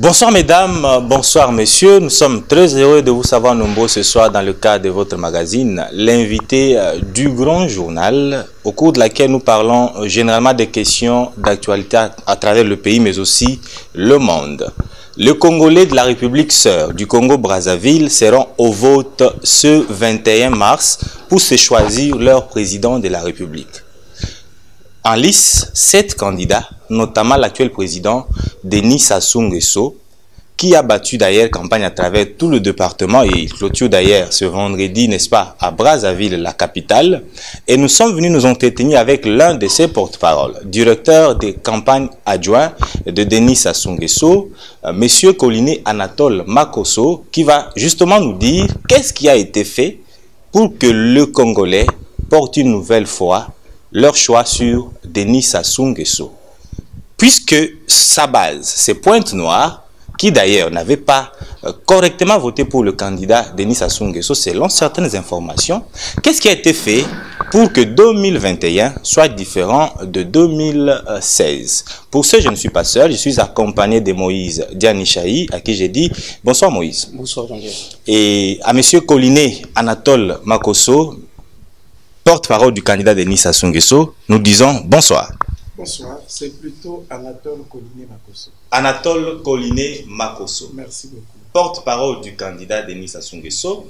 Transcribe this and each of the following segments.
Bonsoir mesdames, bonsoir messieurs. Nous sommes très heureux de vous savoir nombreux ce soir dans le cadre de votre magazine, l'invité du grand journal, au cours de laquelle nous parlons généralement des questions d'actualité à travers le pays, mais aussi le monde. Les Congolais de la République sœur du Congo-Brazzaville seront au vote ce 21 mars pour se choisir leur président de la République. En lice, 7 candidats, notamment l'actuel président Denis Sassou Nguesso, qui a battu d'ailleurs campagne à travers tout le département et il clôture d'ailleurs ce vendredi, n'est-ce pas, à Brazzaville, la capitale. Et nous sommes venus nous entretenir avec l'un de ses porte-paroles, directeur des campagnes adjoints de Denis Sassou Nguesso, Monsieur Koliné Anatole Makosso, qui va justement nous dire qu'est-ce qui a été fait pour que le Congolais porte une nouvelle fois leur choix sur Denis Sassou Nguesso. Puisque sa base, c'est Pointe-Noire, qui d'ailleurs n'avait pas correctement voté pour le candidat Denis Sassou Nguesso, selon certaines informations, qu'est-ce qui a été fait pour que 2021 soit différent de 2016? Pour ce, je ne suis pas seul, je suis accompagné de Moïse Dianichaï, à qui j'ai dit bonsoir Moïse. Bonsoir Jean-Pierre. Et à monsieur Koliné Anatole Makosso, porte-parole du candidat Denis Sassou Nguesso, nous disons bonsoir. Bonsoir, c'est plutôt Anatole Koliné Makosso. Anatole Koliné Makosso. Merci beaucoup. Porte-parole du candidat Denis Sassou Nguesso,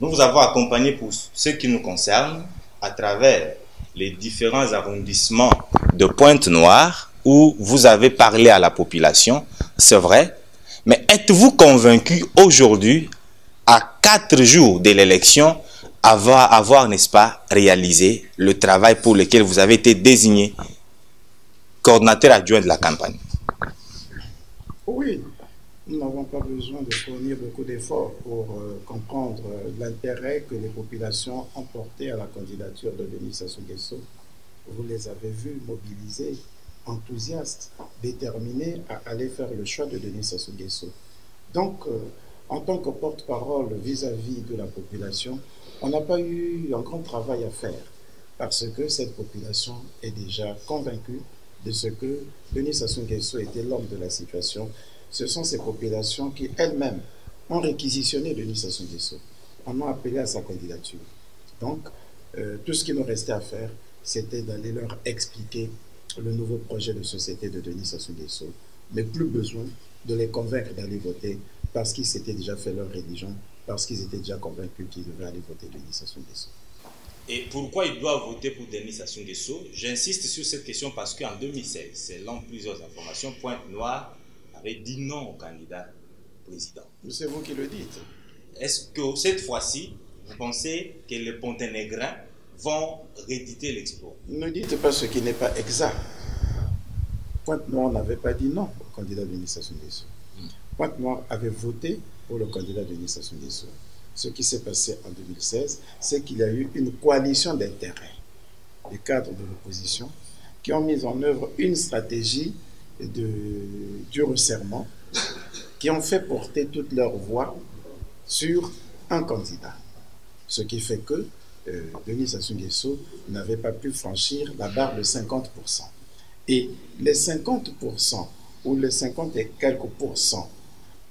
nous vous avons accompagné pour ce qui nous concerne à travers les différents arrondissements de Pointe-Noire où vous avez parlé à la population, c'est vrai, mais êtes-vous convaincu aujourd'hui, à 4 jours de l'élection, avoir, n'est-ce pas, réalisé le travail pour lequel vous avez été désigné coordinateur adjoint de la campagne? Oui, nous n'avons pas besoin de fournir beaucoup d'efforts pour comprendre l'intérêt que les populations ont porté à la candidature de Denis Sassou Nguesso. Vous les avez vus mobilisés, enthousiastes, déterminés à aller faire le choix de Denis Sassou Nguesso. Donc, en tant que porte-parole vis-à-vis de la population, on n'a pas eu un grand travail à faire parce que cette population est déjà convaincue de ce que Denis Sassou Nguesso était l'homme de la situation. Ce sont ces populations qui elles-mêmes ont réquisitionné Denis Sassou Nguesso, en ont appelé à sa candidature. Donc, tout ce qui nous restait à faire, c'était d'aller leur expliquer le nouveau projet de société de Denis Sassou Nguesso, mais plus besoin de les convaincre d'aller voter parce qu'ils s'étaient déjà fait leur religion, parce qu'ils étaient déjà convaincus qu'ils devaient aller voter Denis Sassou Nguesso. Et pourquoi ils doivent voter pour Denis Sassou Nguesso? J'insiste sur cette question parce qu'en 2016, selon plusieurs informations, Pointe-Noire avait dit non au candidat président. C'est vous qui le dites. Est-ce que cette fois-ci, vous pensez que les Ponténégrins vont rééditer l'exploit? Ne dites pas ce qui n'est pas exact. Pointe-Noire n'avait pas dit non au candidat Denis Sassou Nguesso. Pointe-Noire avait voté pour le candidat Denis Sassou Nguesso. Ce qui s'est passé en 2016, c'est qu'il y a eu une coalition d'intérêts des cadres de l'opposition qui ont mis en œuvre une stratégie du resserrement, qui ont fait porter toute leur voix sur un candidat. Ce qui fait que Denis Sassou Nguesso n'avait pas pu franchir la barre de 50%. Et les 50% ou les 50 et quelques pourcents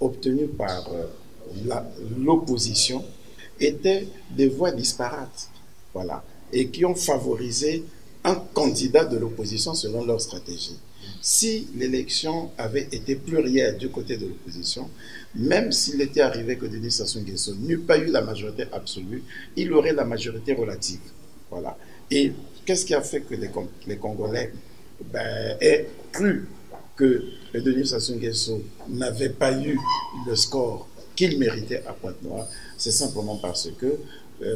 obtenus par l'opposition étaient des voix disparates, voilà, et qui ont favorisé un candidat de l'opposition selon leur stratégie. Si l'élection avait été plurielle du côté de l'opposition, même s'il était arrivé que Denis Sassou Nguesso n'eût pas eu la majorité absolue, il aurait la majorité relative, voilà. Et qu'est-ce qui a fait que les Congolais aient cru que Denis Sassou Nguesso n'avait pas eu le score qu'il méritait à Pointe-Noire? C'est simplement parce que,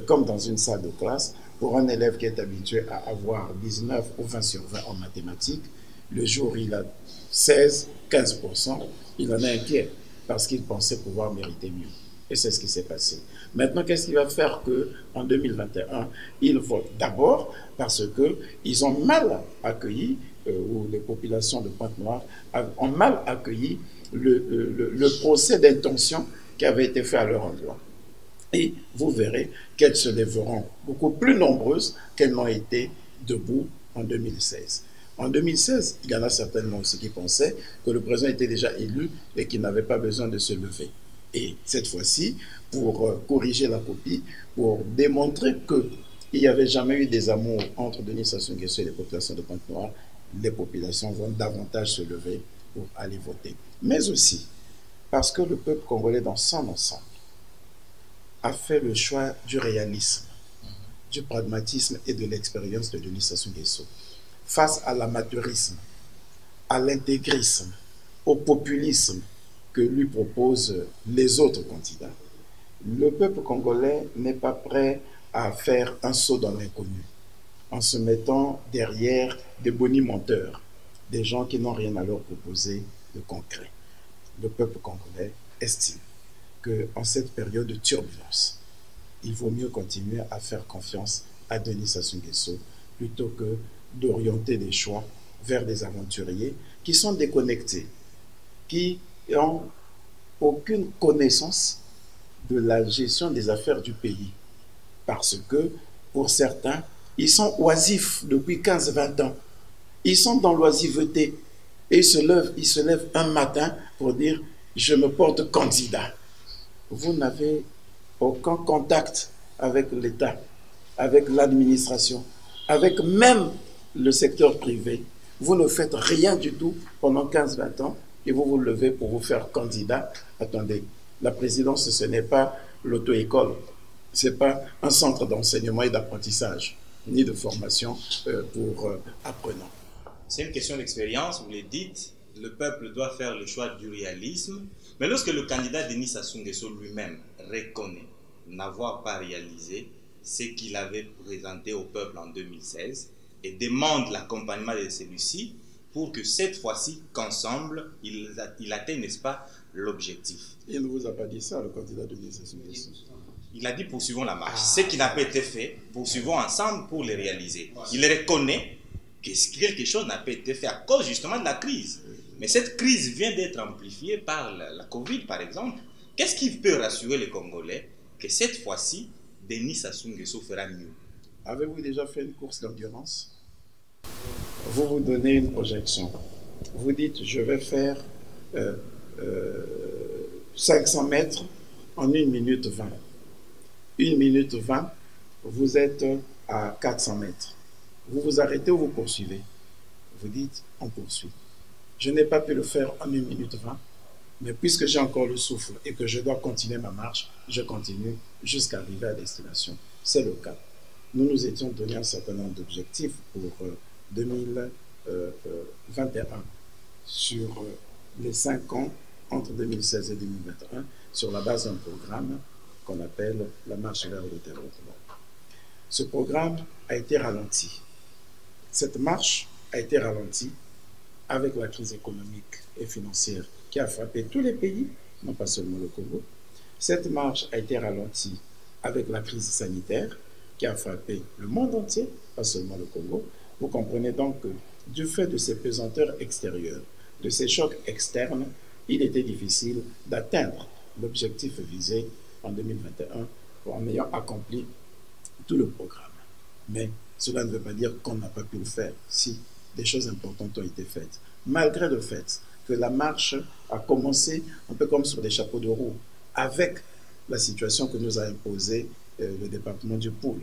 comme dans une salle de classe, pour un élève qui est habitué à avoir 19 ou 20 sur 20 en mathématiques, le jour où il a 16, 15%, il en est inquiet parce qu'il pensait pouvoir mériter mieux. Et c'est ce qui s'est passé. Maintenant, qu'est-ce qui va faire qu'en 2021, ils votent? D'abord parce qu'ils ont mal accueilli, ou les populations de Pointe-Noire ont mal accueilli le procès d'intention qui avait été fait à leur endroit. Et vous verrez qu'elles se lèveront beaucoup plus nombreuses qu'elles n'ont été debout en 2016. En 2016, il y en a certainement aussi qui pensaient que le président était déjà élu et qu'il n'avait pas besoin de se lever. Et cette fois-ci, pour corriger la copie, pour démontrer qu'il n'y avait jamais eu des amours entre Denis Sassou Nguesso et les populations de Pointe-Noire, les populations vont davantage se lever pour aller voter. Mais aussi parce que le peuple congolais dans son ensemble a fait le choix du réalisme, du pragmatisme et de l'expérience de Denis Sassou Nguesso face à l'amateurisme, à l'intégrisme, au populisme que lui proposent les autres candidats. Le peuple congolais n'est pas prêt à faire un saut dans l'inconnu en se mettant derrière des bonimenteurs, des gens qui n'ont rien à leur proposer de concret. Le peuple congolais estime qu'en cette période de turbulence, il vaut mieux continuer à faire confiance à Denis Sassou Nguesso plutôt que d'orienter des choix vers des aventuriers qui sont déconnectés, qui n'ont aucune connaissance de la gestion des affaires du pays. Parce que, pour certains, ils sont oisifs depuis 15-20 ans. Ils sont dans l'oisiveté. Et ils se lèvent un matin pour dire « je me porte candidat ». Vous n'avez aucun contact avec l'État, avec l'administration, avec même le secteur privé. Vous ne faites rien du tout pendant 15-20 ans et vous vous levez pour vous faire candidat. Attendez, la présidence, ce n'est pas l'auto-école, ce n'est pas un centre d'enseignement et d'apprentissage, ni de formation pour apprenants. C'est une question d'expérience, vous le dites, le peuple doit faire le choix du réalisme, mais lorsque le candidat Denis Sassou Nguesso lui-même reconnaît n'avoir pas réalisé ce qu'il avait présenté au peuple en 2016 et demande l'accompagnement de celui-ci pour que cette fois-ci, qu'ensemble, il atteigne, n'est-ce pas, l'objectif. Il ne vous a pas dit ça, le candidat Denis Sassou Nguesso. Il a dit poursuivons la marche. Ce qui n'a pas été fait, poursuivons ensemble pour le réaliser. Il reconnaît que quelque chose n'a pas été fait à cause justement de la crise. Mais cette crise vient d'être amplifiée par la Covid, par exemple. Qu'est-ce qui peut rassurer les Congolais que cette fois-ci, Denis Sassou Nguesso fera mieux? Avez-vous déjà fait une course d'endurance? Vous vous donnez une projection. Vous dites, je vais faire 500 mètres en 1 minute 20. 1 minute 20, vous êtes à 400 mètres. Vous vous arrêtez ou vous poursuivez? Vous dites, on poursuit. Je n'ai pas pu le faire en 1 minute 20, mais puisque j'ai encore le souffle et que je dois continuer ma marche, je continue jusqu'à arriver à destination. C'est le cas. Nous nous étions donné un certain nombre d'objectifs pour 2021 sur les 5 ans entre 2016 et 2021 sur la base d'un programme qu'on appelle la marche vers le développement. Ce programme a été ralenti. Cette marche a été ralentie avec la crise économique et financière qui a frappé tous les pays, non pas seulement le Congo. Cette marche a été ralentie avec la crise sanitaire qui a frappé le monde entier, pas seulement le Congo. Vous comprenez donc que du fait de ces pesanteurs extérieures, de ces chocs externes, il était difficile d'atteindre l'objectif visé en 2021 en ayant accompli tout le programme. Mais cela ne veut pas dire qu'on n'a pas pu le faire. Si, des choses importantes ont été faites. Malgré le fait que la marche a commencé un peu comme sur des chapeaux de roue, avec la situation que nous a imposée le département du Poul,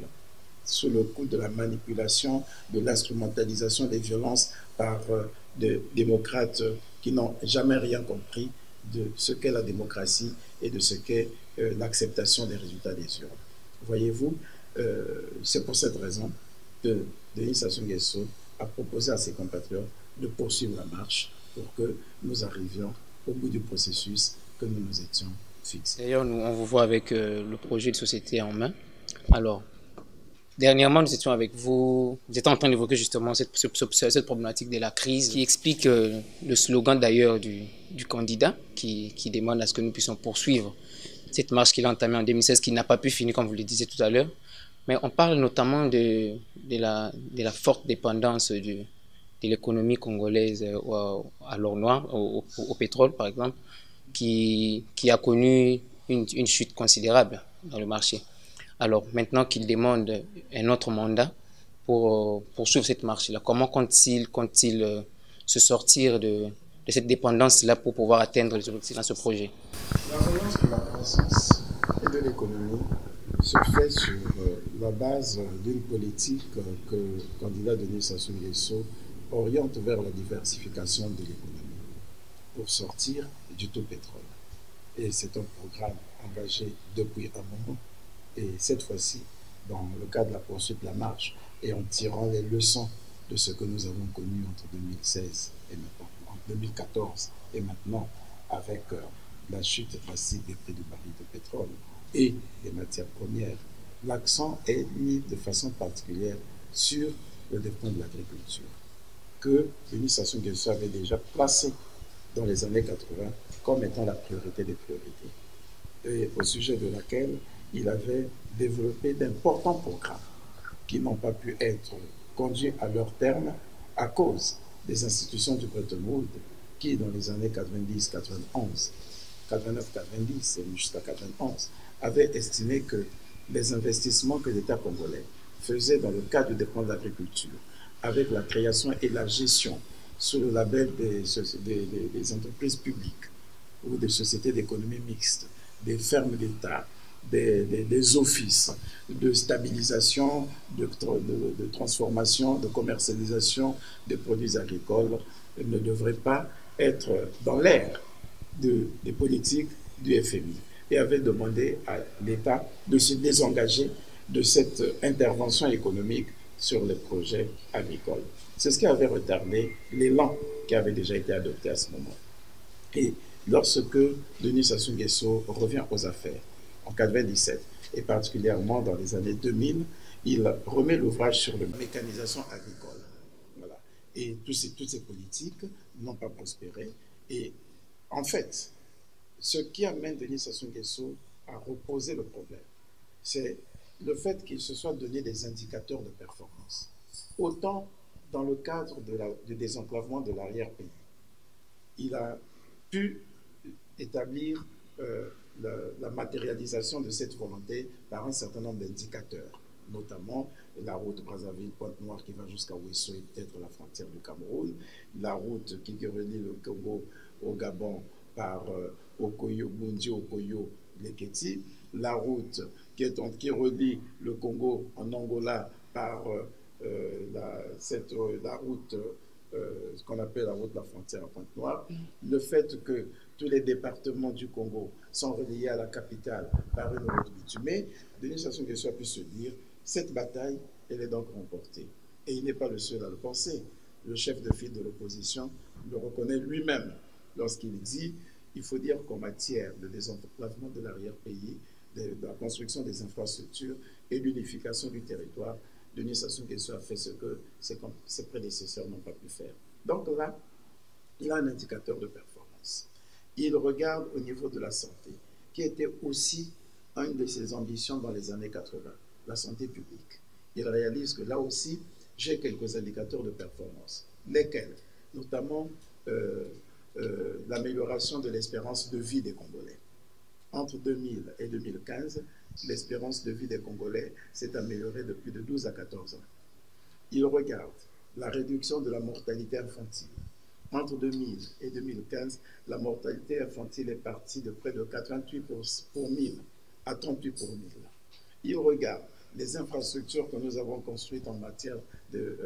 sous le coup de la manipulation, de l'instrumentalisation des violences par des démocrates qui n'ont jamais rien compris de ce qu'est la démocratie et de ce qu'est l'acceptation des résultats des urnes. Voyez-vous, c'est pour cette raison que Denis Sassou Nguesso a proposé à ses compatriotes de poursuivre la marche pour que nous arrivions au bout du processus que nous nous étions fixés. D'ailleurs, on vous voit avec le projet de société en main. Alors, dernièrement, nous étions avec vous, vous étiez en train d'évoquer justement cette problématique de la crise qui explique le slogan d'ailleurs du candidat qui demande à ce que nous puissions poursuivre cette marche qu'il a entamée en 2016, qui n'a pas pu finir, comme vous le disiez tout à l'heure. Mais on parle notamment de la forte dépendance de l'économie congolaise à l'or noir, au pétrole par exemple, qui a connu une chute considérable dans le marché. Alors maintenant qu'il demande un autre mandat pour poursuivre cette marche-là? Comment compte-t-il se sortir de cette dépendance-là pour pouvoir atteindre les objectifs dans ce projet? La relance de la croissance et de l'économie se fait sur la base d'une politique que le candidat Denis Sassou Nguesso oriente vers la diversification de l'économie pour sortir du tout pétrole. Et c'est un programme engagé depuis un moment. Et cette fois-ci, dans le cadre de la poursuite de la marche, et en tirant les leçons de ce que nous avons connu entre 2016 et maintenant, en 2014 et maintenant, avec la chute drastique des prix du baril de pétrole et des matières premières, l'accent est mis de façon particulière sur le développement de l'agriculture, que Denis Sassou Nguesso avait déjà placé dans les années 80 comme étant la priorité des priorités, et au sujet de laquelle il avait développé d'importants programmes qui n'ont pas pu être conduits à leur terme à cause des institutions du Bretton Woods qui, dans les années 90, 91, 89, 90 et jusqu'à 91, avaient estimé que les investissements que l'État congolais faisait dans le cadre du développement de l'agriculture, avec la création et la gestion sous le label des entreprises publiques ou des sociétés d'économie mixte, des fermes d'État, des offices de stabilisation, de transformation, de commercialisation des produits agricoles ne devraient pas être dans l'ère des politiques du FMI et avait demandé à l'État de se désengager de cette intervention économique sur les projets agricoles. C'est ce qui avait retardé l'élan qui avait déjà été adopté à ce moment. Et lorsque Denis Sassou Nguesso revient aux affaires en 1997, et particulièrement dans les années 2000, il remet l'ouvrage sur la mécanisation agricole. Voilà. Et toutes ces politiques n'ont pas prospéré. Et en fait, ce qui amène Denis Sassou Nguesso à reposer le problème, c'est le fait qu'il se soit donné des indicateurs de performance. Autant dans le cadre du désenclavement de l'arrière-pays, il a pu établir la matérialisation de cette volonté par un certain nombre d'indicateurs, notamment la route Brazzaville-Pointe-Noire qui va jusqu'à Ouesso et peut-être la frontière du Cameroun, la route qui relie le Congo au Gabon par Okoyo, Bundi, Okoyo, Leketi, la route qui relie le Congo en Angola par la route ce qu'on appelle la route de la frontière à Pointe-Noire, le fait que tous les départements du Congo sont reliés à la capitale par une route bitumée, Denis Sassou Nguesso a pu se dire, cette bataille, elle est donc remportée. Et il n'est pas le seul à le penser. Le chef de file de l'opposition le reconnaît lui-même lorsqu'il dit, il faut dire qu'en matière de désenclavement de l'arrière-pays, de la construction des infrastructures et l'unification du territoire, Denis Sassou Nguesso a fait ce que ses prédécesseurs n'ont pas pu faire. Donc là, il a un indicateur de performance. Il regarde au niveau de la santé, qui était aussi une de ses ambitions dans les années 80, la santé publique. Il réalise que là aussi, j'ai quelques indicateurs de performance. Lesquels? Notamment l'amélioration de l'espérance de vie des Congolais. Entre 2000 et 2015, l'espérance de vie des Congolais s'est améliorée de plus de 12 à 14 ans. Il regarde la réduction de la mortalité infantile. Entre 2000 et 2015, la mortalité infantile est partie de près de 88 pour 1000 à 38 pour 1000. Il regarde les infrastructures que nous avons construites en matière de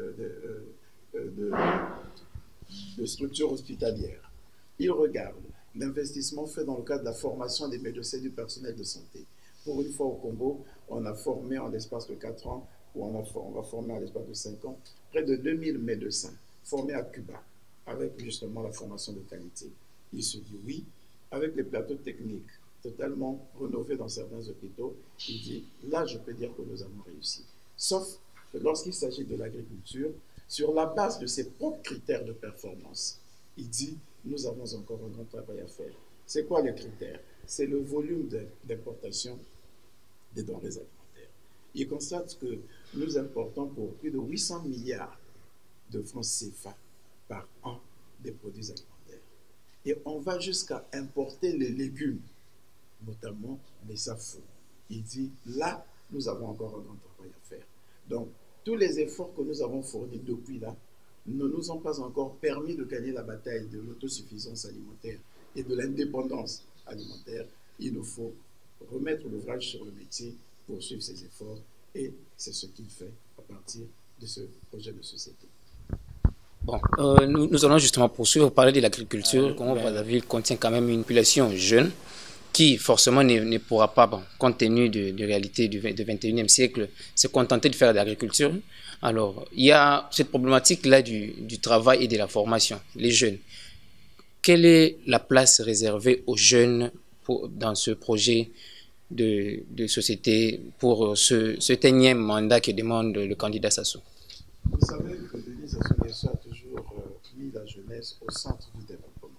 structures hospitalières. Il regarde l'investissement fait dans le cadre de la formation des médecins et du personnel de santé. Pour une fois au Congo, on a formé en l'espace de 4 ans, ou on va former en l'espace de 5 ans, près de 2000 médecins formés à Cuba, avec justement la formation de qualité. Il se dit oui, avec les plateaux techniques totalement rénovés dans certains hôpitaux, il dit là je peux dire que nous avons réussi. Sauf que lorsqu'il s'agit de l'agriculture, sur la base de ses propres critères de performance, il dit nous avons encore un grand travail à faire. C'est quoi les critères? C'est le volume d'importation des denrées alimentaires. Il constate que nous importons pour plus de 800 milliards de francs CFA par an des produits alimentaires. Et on va jusqu'à importer les légumes, notamment les safou. Il dit, là, nous avons encore un grand travail à faire. Donc, tous les efforts que nous avons fournis depuis là ne nous ont pas encore permis de gagner la bataille de l'autosuffisance alimentaire et de l'indépendance alimentaire. Il nous faut remettre l'ouvrage sur le métier, poursuivre ces efforts, et c'est ce qu'il fait à partir de ce projet de société. Bon, nous allons justement poursuivre, parler de l'agriculture. Congo-Brazzaville contient quand même une population jeune qui forcément ne pourra pas, bon, compte tenu de réalité du 21e siècle, se contenter de faire de l'agriculture. Alors, il y a cette problématique-là du travail et de la formation, les jeunes. Quelle est la place réservée aux jeunes dans ce projet de société pour cet énième mandat que demande le candidat Sassou? Vous savez que Denis Sassou Nguesso a toujours mis la jeunesse au centre du développement.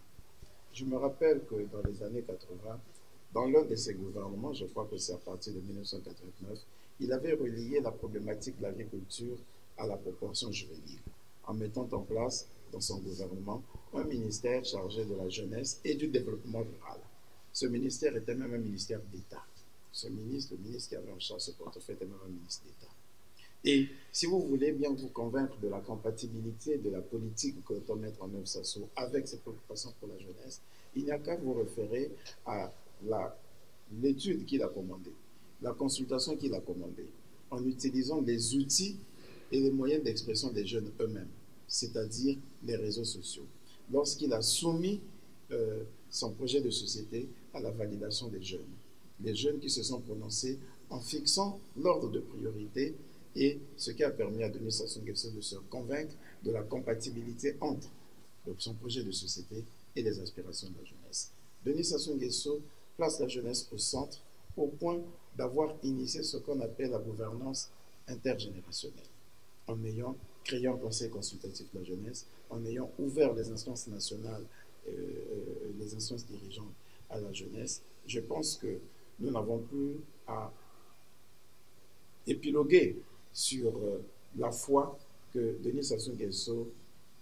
Je me rappelle que dans les années 80, dans l'un de ses gouvernements, je crois que c'est à partir de 1989, il avait relié la problématique de l'agriculture à la proportion juvénile, en mettant en place dans son gouvernement un ministère chargé de la jeunesse et du développement rural. Ce ministère était même un ministère d'État. Ce ministre, le ministre qui avait en charge ce portefeuille, était même un ministre d'État. Et si vous voulez bien vous convaincre de la compatibilité de la politique que doit mettre en œuvre Sassou avec ses préoccupations pour la jeunesse, il n'y a qu'à vous référer à l'étude qu'il a commandée, la consultation qu'il a commandée, en utilisant les outils et les moyens d'expression des jeunes eux-mêmes, c'est-à-dire les réseaux sociaux. Lorsqu'il a soumis son projet de société à la validation des jeunes qui se sont prononcés en fixant l'ordre de priorité, et ce qui a permis à Denis Sassou Nguesso de se convaincre de la compatibilité entre son projet de société et les aspirations de la jeunesse. Denis Sassou Nguesso place la jeunesse au centre au point d'avoir initié ce qu'on appelle la gouvernance intergénérationnelle, en ayant créé un conseil consultatif de la jeunesse, en ayant ouvert les instances nationales, les instances dirigeantes à la jeunesse. Je pense que nous n'avons plus à épiloguer sur la foi que Denis Sassou Nguesso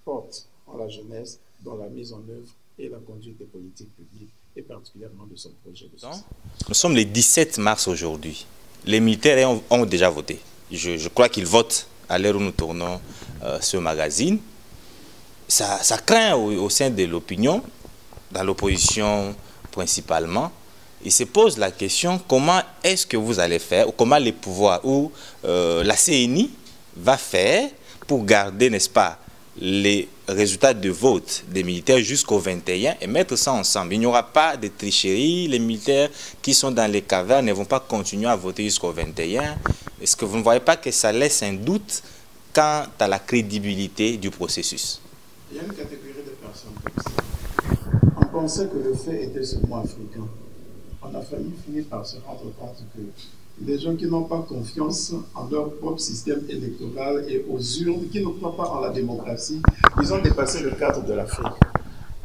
porte en la jeunesse dans la mise en œuvre et la conduite des politiques publiques, et particulièrement de son projet de société. Nous sommes le 17 mars aujourd'hui. Les militaires ont déjà voté. Je crois qu'ils votent à l'heure où nous tournons ce magazine. Ça craint au sein de l'opinion, dans l'opposition principalement. Il se pose la question, comment est-ce que vous allez faire, ou comment les pouvoirs, ou la CENI va faire pour garder, n'est-ce pas, les résultats de vote des militaires jusqu'au 21 et mettre ça ensemble. Il n'y aura pas de tricherie. Les militaires qui sont dans les cavernes ne vont pas continuer à voter jusqu'au 21. Est-ce que vous ne voyez pas que ça laisse un doute quant à la crédibilité du processus? Il y a une catégorie de personnes comme ça. On pensait que le fait était seulement africain. On a failli finir par se rendre compte que les gens qui n'ont pas confiance en leur propre système électoral et aux urnes, qui ne croient pas en la démocratie, ils ont dépassé le cadre de l'Afrique.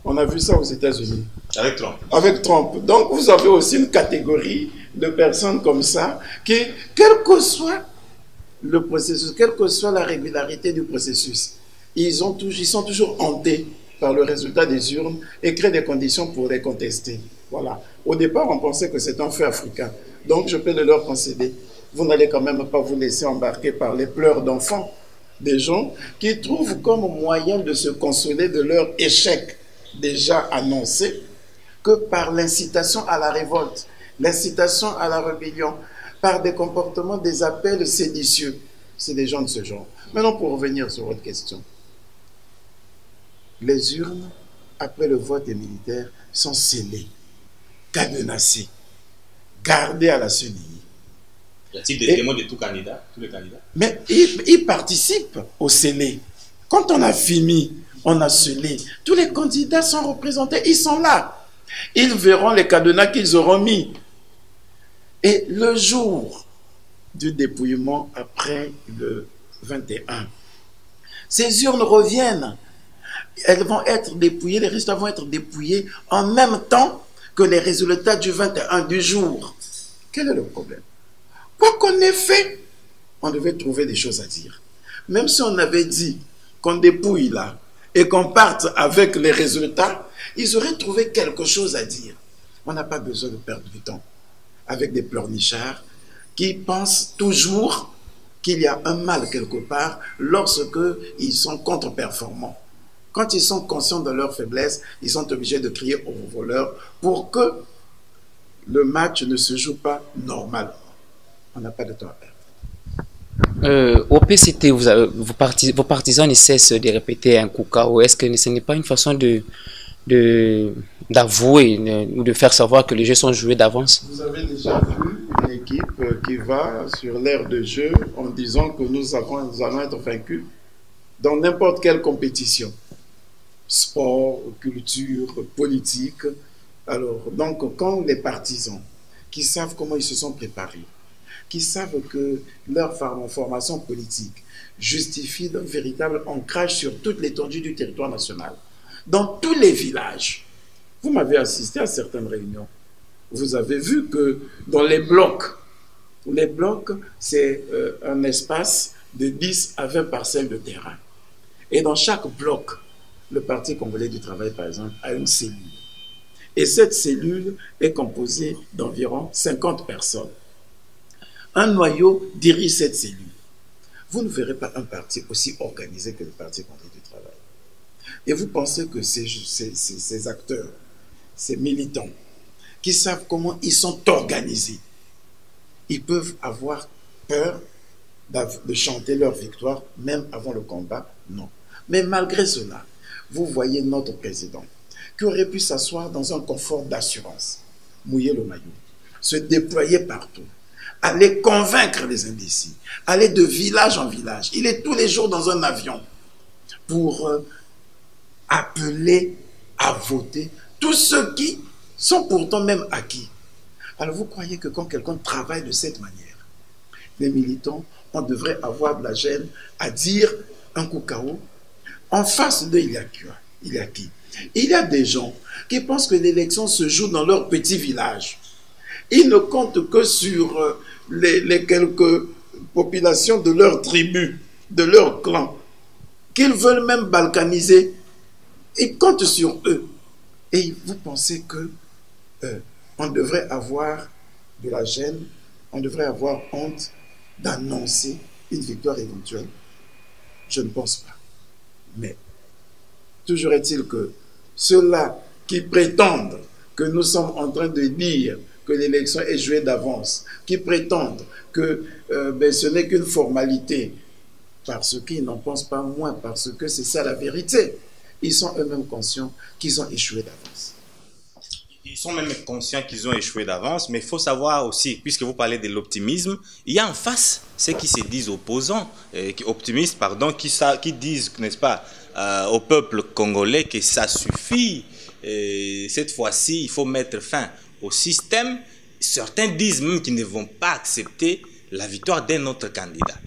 On a vu ça aux États-Unis. Avec Trump. Avec Trump. Donc vous avez aussi une catégorie de personnes comme ça qui, quel que soit le processus, quelle que soit la régularité du processus, ils sont toujours hantés par le résultat des urnes et créent des conditions pour les contester. Voilà. Au départ, on pensait que c'est un fait africain. Donc, je peux le leur concéder. Vous n'allez quand même pas vous laisser embarquer par les pleurs d'enfants des gens qui trouvent comme moyen de se consoler de leur échec déjà annoncé que par l'incitation à la révolte, l'incitation à la rébellion, par des comportements, des appels séditieux. C'est des gens de ce genre. Maintenant, pour revenir sur votre question. Les urnes, après le vote des militaires, sont scellées, cadenassées, gardées à la CENI. Y a-t-il des témoins de tous les candidats? Mais ils participent au scellé. Quand on a fini, on a scellé. Tous les candidats sont représentés, ils sont là. Ils verront les cadenas qu'ils auront mis. Et le jour du dépouillement, après le 21, ces urnes reviennent. Elles vont être dépouillées, les résultats vont être dépouillés en même temps que les résultats du 21 du jour. Quel est le problème? Quoi qu'on ait fait, on devait trouver des choses à dire. Même si on avait dit qu'on dépouille là et qu'on parte avec les résultats, ils auraient trouvé quelque chose à dire. On n'a pas besoin de perdre du temps avec des pleurnichards qui pensent toujours qu'il y a un mal quelque part lorsque ils sont contre-performants. Quand ils sont conscients de leur faiblesse, ils sont obligés de crier au voleur pour que le match ne se joue pas normalement. On n'a pas de temps à perdre. Au PCT, vos partisans ne cessent de répéter un Koukao. Est-ce que ce n'est pas une façon d'avouer ou de faire savoir que les jeux sont joués d'avance? Vous avez déjà vu une équipe qui va sur l'aire de jeu en disant que nous allons être vaincus dans n'importe quelle compétition. Sport, culture, politique. Alors, donc, quand les partisans qui savent comment ils se sont préparés, qui savent que leur formation politique justifie d'un véritable ancrage sur toute l'étendue du territoire national, dans tous les villages. Vous m'avez assisté à certaines réunions. Vous avez vu que dans les blocs, c'est un espace de 10 à 20 parcelles de terrain. Et dans chaque bloc, le Parti congolais du travail, par exemple, a une cellule. Et cette cellule est composée d'environ 50 personnes. Un noyau dirige cette cellule. Vous ne verrez pas un parti aussi organisé que le Parti congolais du travail. Et vous pensez que ces acteurs, ces militants, qui savent comment ils sont organisés, ils peuvent avoir peur de chanter leur victoire, même avant le combat? Non. Mais malgré cela, vous voyez notre président, qui aurait pu s'asseoir dans un confort d'assurance, mouiller le maillot, se déployer partout, aller convaincre les indécis, aller de village en village. Il est tous les jours dans un avion pour appeler à voter tous ceux qui sont pourtant même acquis. Alors vous croyez que quand quelqu'un travaille de cette manière, les militants, on devrait avoir de la gêne à dire un Koukao? En face d'eux, il y a qui? Il y a des gens qui pensent que l'élection se joue dans leur petit village. Ils ne comptent que sur les quelques populations de leur tribu, de leur clan, qu'ils veulent même balkaniser. Ils comptent sur eux. Et vous pensez que on devrait avoir de la gêne, on devrait avoir honte d'annoncer une victoire éventuelle? Je ne pense pas. Mais toujours est-il que ceux-là qui prétendent que nous sommes en train de dire que l'élection est jouée d'avance, qui prétendent que ce n'est qu'une formalité, parce qu'ils n'en pensent pas moins, parce que c'est ça la vérité. Ils sont eux-mêmes conscients qu'ils ont échoué d'avance. Ils sont même conscients qu'ils ont échoué d'avance, mais il faut savoir aussi, puisque vous parlez de l'optimisme, il y a en face ceux qui se disent opposants, optimistes, pardon, qui disent, n'est-ce pas, au peuple congolais que ça suffit. Cette fois-ci, il faut mettre fin au système. Certains disent même qu'ils ne vont pas accepter la victoire d'un autre candidat.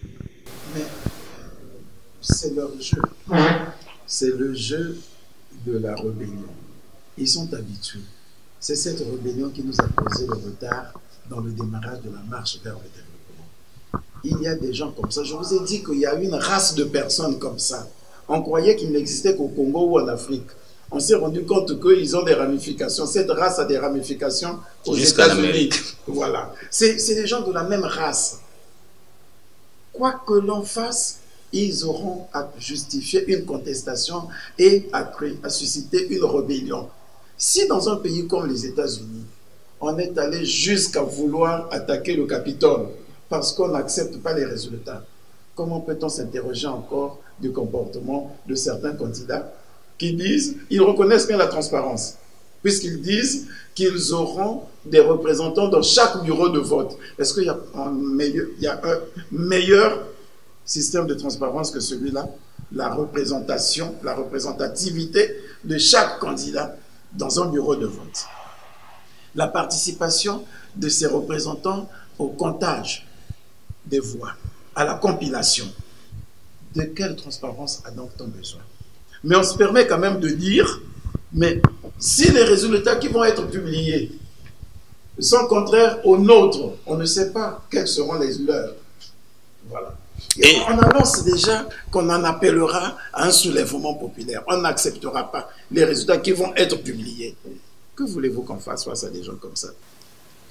Mais c'est leur jeu. C'est le jeu de la rébellion. Ils sont habitués. C'est cette rébellion qui nous a causé le retard dans le démarrage de la marche vers le développement. Il y a des gens comme ça. Je vous ai dit qu'il y a une race de personnes comme ça. On croyait qu'il n'existait qu'au Congo ou en Afrique. On s'est rendu compte qu'ils ont des ramifications. Cette race a des ramifications aux États-Unis. Voilà. C'est des gens de la même race. Quoi que l'on fasse, ils auront à justifier une contestation et à susciter une rébellion. Si dans un pays comme les États-Unis, on est allé jusqu'à vouloir attaquer le Capitole parce qu'on n'accepte pas les résultats, comment peut-on s'interroger encore du comportement de certains candidats qui disent, ils reconnaissent bien la transparence, puisqu'ils disent qu'ils auront des représentants dans chaque bureau de vote. Est-ce qu'il y a un meilleur système de transparence que celui-là? La représentation, la représentativité de chaque candidat dans un bureau de vote. La participation de ces représentants au comptage des voix, à la compilation. De quelle transparence a donc-on besoin? Mais on se permet quand même de dire, mais si les résultats qui vont être publiés sont contraires aux nôtres, on ne sait pas quels seront les leurs. Voilà. Et on annonce déjà qu'on en appellera à un soulèvement populaire. On n'acceptera pas les résultats qui vont être publiés. Que voulez-vous qu'on fasse face à des gens comme ça?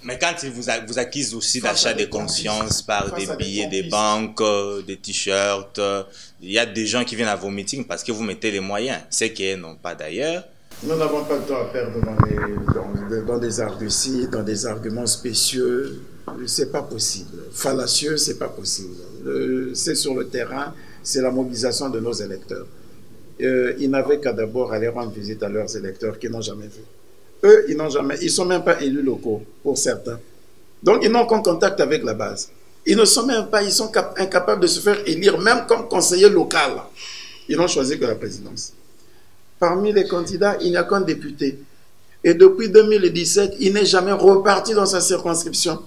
Mais quand ils vous accusent aussi d'achat de conscience par des billets des complices. banques, des t-shirts, il y a des gens qui viennent à vos meetings parce que vous mettez les moyens, ceux qui n'ont pas d'ailleurs. Nous n'avons pas le temps à perdre dans des arguties, dans des arguments spécieux. C'est pas possible. Fallacieux, c'est pas possible. C'est sur le terrain, c'est la mobilisation de nos électeurs. Ils n'avaient qu'à d'abord aller rendre visite à leurs électeurs qu'ils n'ont jamais vus. Eux, ils sont même pas élus locaux, pour certains. Donc, ils n'ont qu'un contact avec la base. Ils ne sont même pas, ils sont incapables de se faire élire, même comme conseiller local. Ils n'ont choisi que la présidence. Parmi les candidats, il n'y a qu'un député. Et depuis 2017, il n'est jamais reparti dans sa circonscription.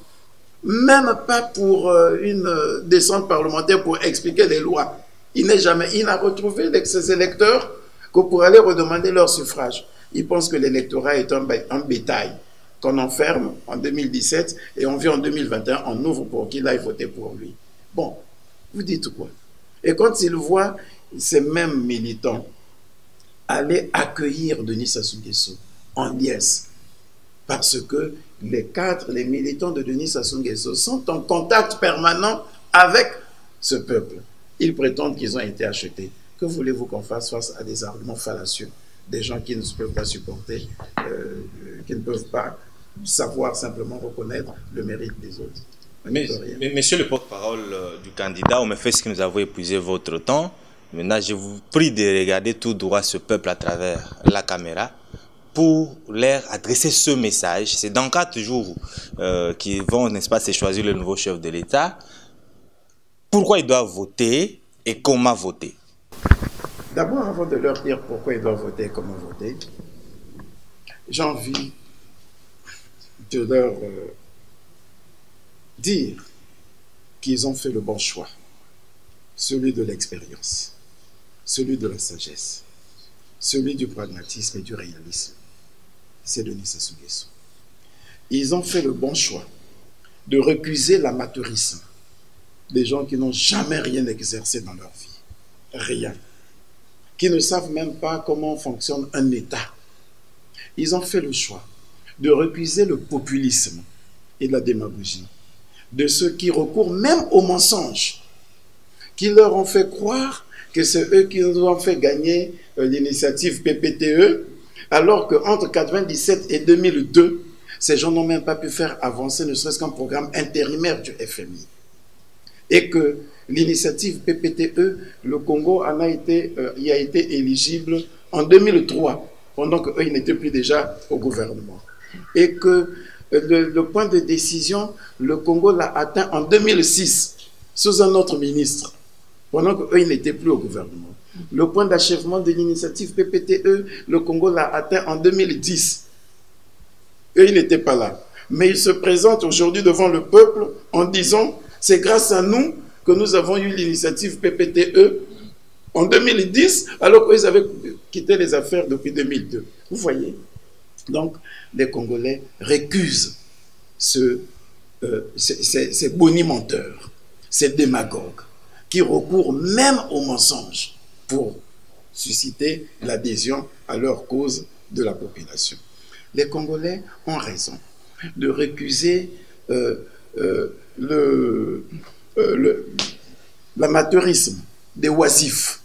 Même pas pour une descente parlementaire pour expliquer les lois. Il n'a retrouvé ses électeurs que pour aller redemander leur suffrage. Il pense que l'électorat est un bétail qu'on enferme en 2017 et on vient en 2021, on ouvre pour qu'il aille voter pour lui. Bon, vous dites quoi? Et quand il voit ces mêmes militants aller accueillir Denis Sassou Nguesso en liesse, parce que les militants de Denis Sassou Nguesso sont en contact permanent avec ce peuple. Ils prétendent qu'ils ont été achetés. Que voulez-vous qu'on fasse face à des arguments fallacieux? Des gens qui ne peuvent pas supporter, qui ne peuvent pas savoir simplement reconnaître le mérite des autres. Mais, monsieur le porte-parole du candidat, on me fait ce que nous avons épuisé votre temps. Maintenant, je vous prie de regarder tout droit ce peuple à travers la caméra pour leur adresser ce message. C'est dans 4 jours qu'ils vont, n'est-ce pas, se choisir le nouveau chef de l'État. Pourquoi ils doivent voter et comment voter? D'abord, avant de leur dire pourquoi ils doivent voter et comment voter, j'ai envie de leur dire qu'ils ont fait le bon choix, celui de l'expérience, celui de la sagesse, celui du pragmatisme et du réalisme. C'est Denis Sassou Nguesso. Ils ont fait le bon choix de recuser l'amateurisme des gens qui n'ont jamais rien exercé dans leur vie. Rien. Qui ne savent même pas comment fonctionne un État. Ils ont fait le choix de recuser le populisme et la démagogie de ceux qui recourent même aux mensonges, qui leur ont fait croire que c'est eux qui nous ont fait gagner l'initiative PPTE, alors qu'entre 1997 et 2002, ces gens n'ont même pas pu faire avancer ne serait-ce qu'un programme intérimaire du FMI. Et que l'initiative PPTE, le Congo y a été éligible en 2003, pendant qu'eux, ils n'étaient plus déjà au gouvernement. Et que le point de décision, le Congo l'a atteint en 2006, sous un autre ministre, pendant qu'eux, ils n'étaient plus au gouvernement. Le point d'achèvement de l'initiative PPTE, le Congo l'a atteint en 2010. Eux, ils n'étaient pas là. Mais ils se présentent aujourd'hui devant le peuple en disant « C'est grâce à nous que nous avons eu l'initiative PPTE en 2010, alors qu'ils avaient quitté les affaires depuis 2002. » Vous voyez? Donc, les Congolais récusent ces bonimenteurs, ces démagogues, qui recourent même aux mensonges pour susciter l'adhésion à leur cause de la population. Les Congolais ont raison de récuser l'amateurisme des oisifs,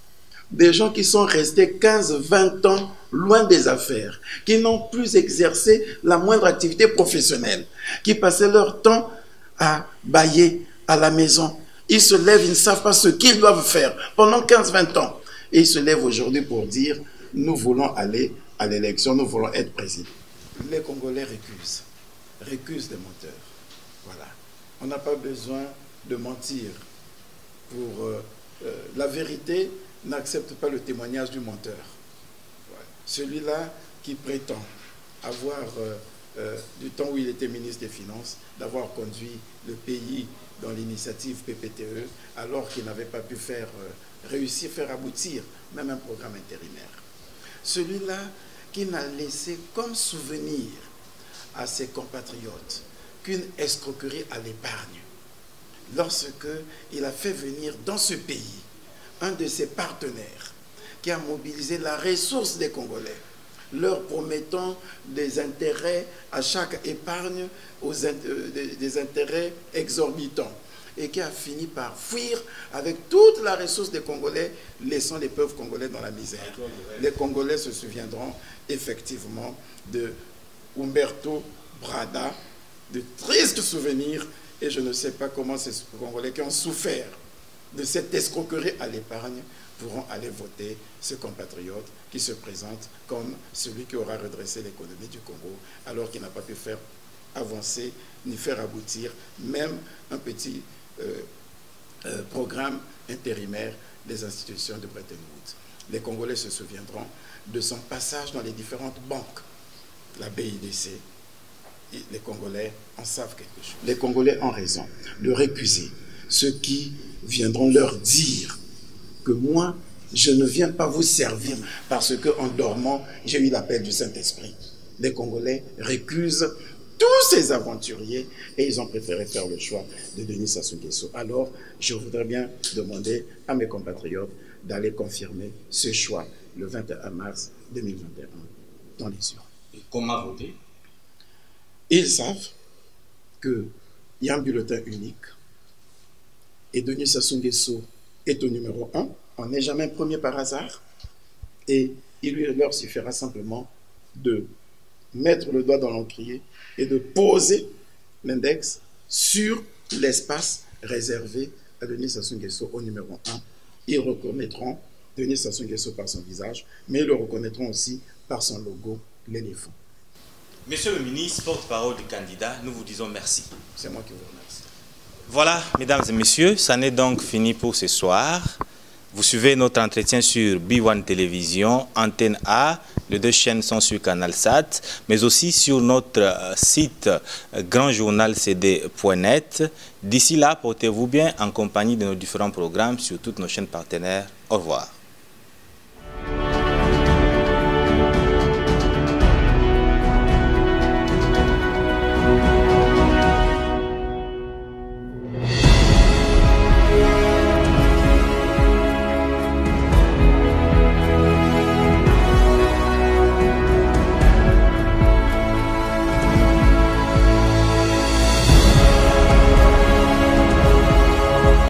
des gens qui sont restés 15-20 ans loin des affaires, qui n'ont plus exercé la moindre activité professionnelle, qui passaient leur temps à bâiller à la maison. Ils se lèvent, ils ne savent pas ce qu'ils doivent faire pendant 15-20 ans. Et ils se lèvent aujourd'hui pour dire « Nous voulons aller à l'élection, nous voulons être président ». Les Congolais récusent les menteurs. Voilà. On n'a pas besoin de mentir. La vérité n'accepte pas le témoignage du menteur. Ouais. Celui-là qui prétend avoir, du temps où il était ministre des Finances, d'avoir conduit le pays dans l'initiative PPTE, alors qu'il n'avait pas pu réussir, faire aboutir même un programme intérimaire. Celui-là qui n'a laissé comme souvenir à ses compatriotes qu'une escroquerie à l'épargne, lorsqu'il a fait venir dans ce pays un de ses partenaires qui a mobilisé la ressource des Congolais leur promettant des intérêts à chaque épargne, des intérêts exorbitants, et qui a fini par fuir avec toute la ressource des Congolais, laissant les pauvres Congolais dans la misère. Les Congolais se souviendront effectivement de Humberto Brada, de tristes souvenirs, et je ne sais pas comment ces Congolais qui ont souffert de cette escroquerie à l'épargne pourront aller voter ce compatriote qui se présente comme celui qui aura redressé l'économie du Congo, alors qu'il n'a pas pu faire avancer ni faire aboutir même un petit programme intérimaire des institutions de Bretton Woods. Les Congolais se souviendront de son passage dans les différentes banques, la BIDC. Et les Congolais en savent quelque chose. Les Congolais ont raison de récuser ceux qui viendront leur dire que moi, je ne viens pas vous servir parce qu'en dormant, j'ai eu l'appel du Saint-Esprit. Les Congolais récusent tous ces aventuriers et ils ont préféré faire le choix de Denis Sassou Nguesso. Alors, je voudrais bien demander à mes compatriotes d'aller confirmer ce choix le 21 mars 2021 dans les urnes. Et comment voter? Ils savent qu'il y a un bulletin unique et Denis Sassou Nguesso est au numéro 1. On n'est jamais premier par hasard. Et leur suffira simplement de mettre le doigt dans l'encrier et de poser l'index sur l'espace réservé à Denis Sassou Nguesso au numéro 1. Ils reconnaîtront Denis Sassou Nguesso par son visage, mais ils le reconnaîtront aussi par son logo, l'éléphant. Monsieur le ministre, porte-parole du candidat, nous vous disons merci. C'est moi qui vous remercie. Voilà, mesdames et messieurs, ça n'est donc fini pour ce soir. Vous suivez notre entretien sur B1 Télévision, Antenne A. Les 2 chaînes sont sur Canal Sat, mais aussi sur notre site grandjournalcd.net. D'ici là, portez-vous bien en compagnie de nos différents programmes sur toutes nos chaînes partenaires. Au revoir.